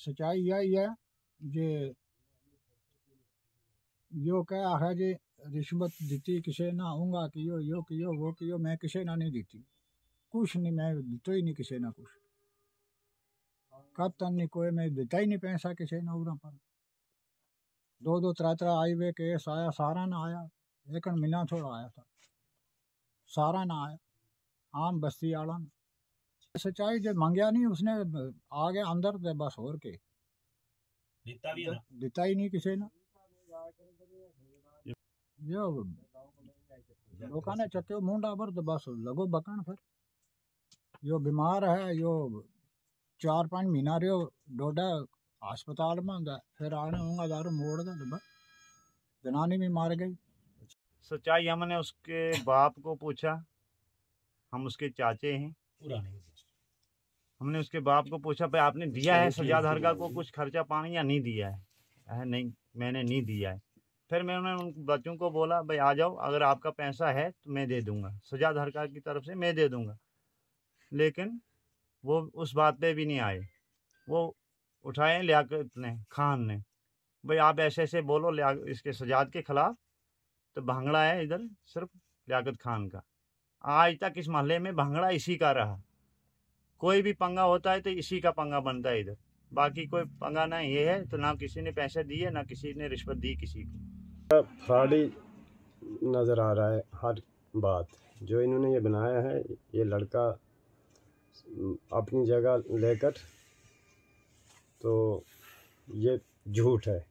सच्चाई यही है जे यो क्या है जे रिश्वत दी किसी ना आऊँगा कि यो कियो वो कियो, मैं किसी ना नहीं दी कुछ नहीं, मैं दितो ही नहीं किसी ना कुछ, कब तक नहीं कोई मैं देता ही नहीं पैसा किसी ने उरा पर। 2-2 3-3 आई वे केस आया, सारा ना आया, एक महीना थोड़ा आया था, सारा ना आया आम बस्ती आला ने। सच्चाई जो मंगया नहीं उसने आ गया अंदर दे बस, और के दिता ही नहीं किसी ने। यो लोगों ने चक्के मुंडा पर तो बस लगो बकन। फिर यो बीमार है, यो 4-5 महीना रहो डोडा अस्पताल में, फिर आने होगा दारू मोड़ दे बस, जनानी भी मार गई। सच्चाई हमने उसके बाप को पूछा, हम उसके चाचे हैं, हमने उसके बाप को पूछा भाई आपने दिया है सजाद हरगा को कुछ खर्चा पानी या नहीं दिया है? नहीं मैंने नहीं दिया है। फिर मैंने उन बच्चों को बोला भाई आ जाओ, अगर आपका पैसा है तो मैं दे दूंगा, सजाद हरगा की तरफ से मैं दे दूंगा। लेकिन वो उस बात पे भी नहीं आए। वो उठाए लियाकत ने खान ने, भाई आप ऐसे ऐसे बोलो इसके सजाद के खिलाफ, तो भांगड़ा है इधर सिर्फ लियाकत खान का। आज तक इस मोहल्ले में भांगड़ा इसी का रहा, कोई भी पंगा होता है तो इसी का पंगा बनता है इधर, बाकी कोई पंगा ना ये है। तो ना किसी ने पैसे दिए ना किसी ने रिश्वत दी किसी को। फ्रॉडी नज़र आ रहा है हर बात। जो इन्होंने ये बनाया है, ये लड़का अपनी जगह लेकर, तो ये झूठ है।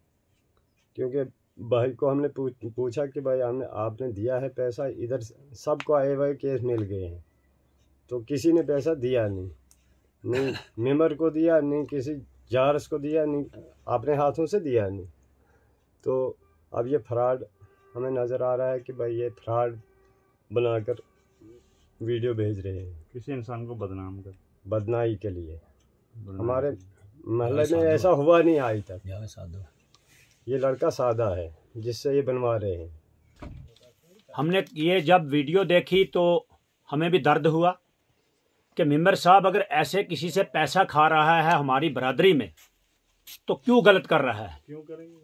क्योंकि भाई को हमने पूछा कि भाई आपने दिया है पैसा, इधर सबको आए हुए केस मिल गए हैं, तो किसी ने पैसा दिया नहीं मेंबर को दिया नहीं, किसी जारस को दिया नहीं, अपने हाथों से दिया नहीं। तो अब ये फ्रॉड हमें नज़र आ रहा है कि भाई ये फ्रॉड बनाकर वीडियो भेज रहे हैं किसी इंसान को बदनाई के लिए। हमारे महल्ले में ऐसा हुआ नहीं आज तक। ये लड़का सादा है जिससे ये बनवा रहे हैं। हमने ये जब वीडियो देखी तो हमें भी दर्द हुआ कि मेंबर साहब अगर ऐसे किसी से पैसा खा रहा है हमारी बरादरी में तो क्यों गलत कर रहा है, क्यों करेंगे।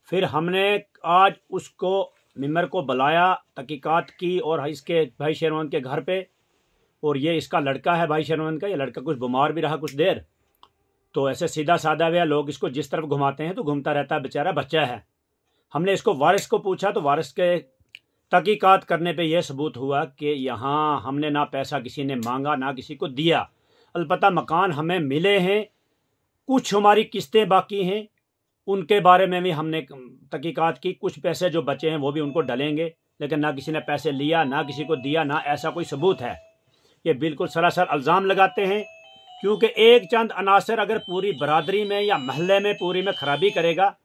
फिर हमने आज उसको मेंबर को बुलाया, तहकीकात की, और इसके भाई शेरवंत के घर पे, और ये इसका लड़का है भाई शेरवंत का। ये लड़का कुछ बीमार भी रहा कुछ देर, तो ऐसे सीधा साधा हुआ, लोग इसको जिस तरफ घुमाते हैं तो घूमता रहता है, बेचारा बच्चा है। हमने इसको वारिस को पूछा तो वारिस के तहकीकात करने पे यह सबूत हुआ कि यहाँ हमने ना पैसा किसी ने मांगा ना किसी को दिया। अलबत्ता मकान हमें मिले हैं, कुछ हमारी किस्तें बाकी हैं, उनके बारे में भी हमने तहकीकात की, कुछ पैसे जो बचे हैं वो भी उनको डलेंगे, लेकिन ना किसी ने पैसे लिया ना किसी को दिया, ना ऐसा कोई सबूत है। ये बिल्कुल सरासर इल्ज़ाम लगाते हैं, क्योंकि एक चंद अनासर अगर पूरी बरादरी में या महल्ले में पूरी में खराबी करेगा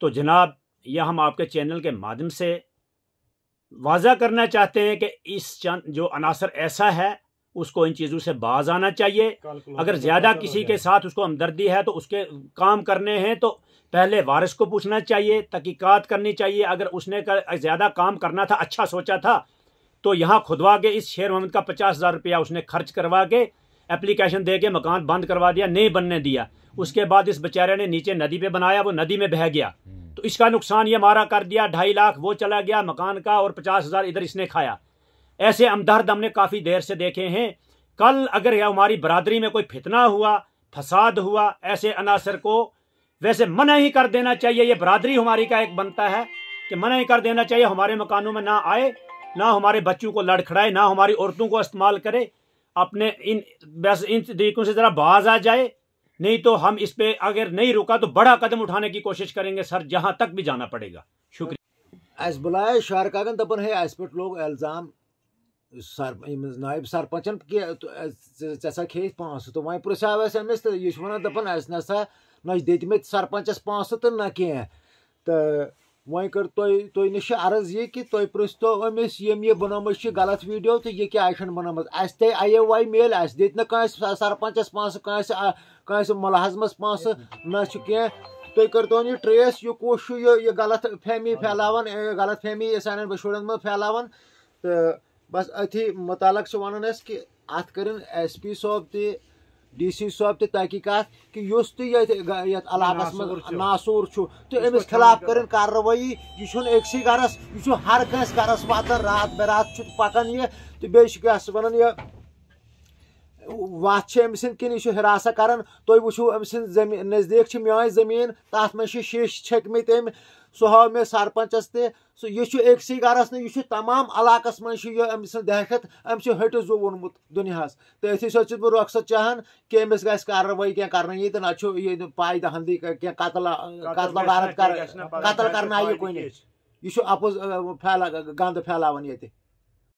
तो जनाब यह हम आपके चैनल के माध्यम से वाज़ा करना चाहते हैं कि इस चंद जो अनासर ऐसा है उसको इन चीज़ों से बाज आना चाहिए। अगर ज़्यादा किसी के साथ उसको हमदर्दी है तो उसके काम करने हैं तो पहले वारिस को पूछना चाहिए, तहकीकात करनी चाहिए। अगर उसने ज़्यादा काम करना था, अच्छा सोचा था, तो यहाँ खुदवा के इस शेर मोहम्मद का 50,000 रुपया उसने खर्च करवा के एप्लीकेशन दे के मकान बंद करवा दिया, नहीं बनने दिया। उसके बाद इस बेचारे ने नीचे नदी पे बनाया, वो नदी में बह गया, तो इसका नुकसान ये हमारा कर दिया। 2.5 लाख वो चला गया मकान का, और 50,000 इधर इसने खाया। ऐसे हमदर्द हमने काफ़ी देर से देखे हैं। कल अगर हमारी बरादरी में कोई फितना हुआ, फसाद हुआ, ऐसे अनासर को वैसे मना ही कर देना चाहिए। ये बरादरी हमारी का एक बनता है कि मना ही कर देना चाहिए, हमारे मकानों में ना आए, ना हमारे बच्चों को लड़खड़ाए, ना हमारी औरतों को इस्तेमाल करे। अपने इन तरीकों से ज़रा बाज आ जाए, नहीं तो हम इस पे अगर नहीं रुका तो बड़ा कदम उठाने की कोशिश करेंगे सर, जहां तक भी जाना पड़ेगा। शुक्रिया। अस बुलाए शहर कागन दपन है अस पे लोग इल्जाम नायब सरपंचन ऐसा खे 500, तो वह पुरसाव अमिस तो यह वन दपन अस नसा न दित सरपंचस 500 तो न कह, तो वह कर तुह नश अर्ज ये कि तुह पृस्तो अमिस यम यह बनोमुत गलत वीडियो तो यह क्या बनोमुत। अस ते आयो वाई मेल, अस दित न सरपंचस 500, कंस मुलाजमस 500 न कह। तुह करतो यह ट्रेस यह कुछ यह गलत फहमी फैलावन, गलत फहमी सान शुरन मज फैलावन। तो बस अथी मुतालक वन कि अत कर SP साहब DC साहब ते तहकीकात कि युस ते इलाकस में नासूर तो अमिस खिलाफ कर कार्रवाई। यह एकसी गरस यह हर कंस गरस वातान रात बेरात पकान यह तो बेस वन यह वत अमिस किन यह हिरासा कर तुम वो अमिस नजदीक मान जमीन तथ मे शीश छकमित अम सह हाव मे सरपंचस ते यह एकसी गरस यह तमाम इलाकस मह अमिस दहशत अम हटो जु वोनमुत दुनियास तो अथी सो बह रुखसत चाहान कि अमिस गस कार्रवाई क्या कर तो ना पाई दहंदी क्या कतल कतल कर कतल कर कुन यह अपोज गंद फैलावन ये।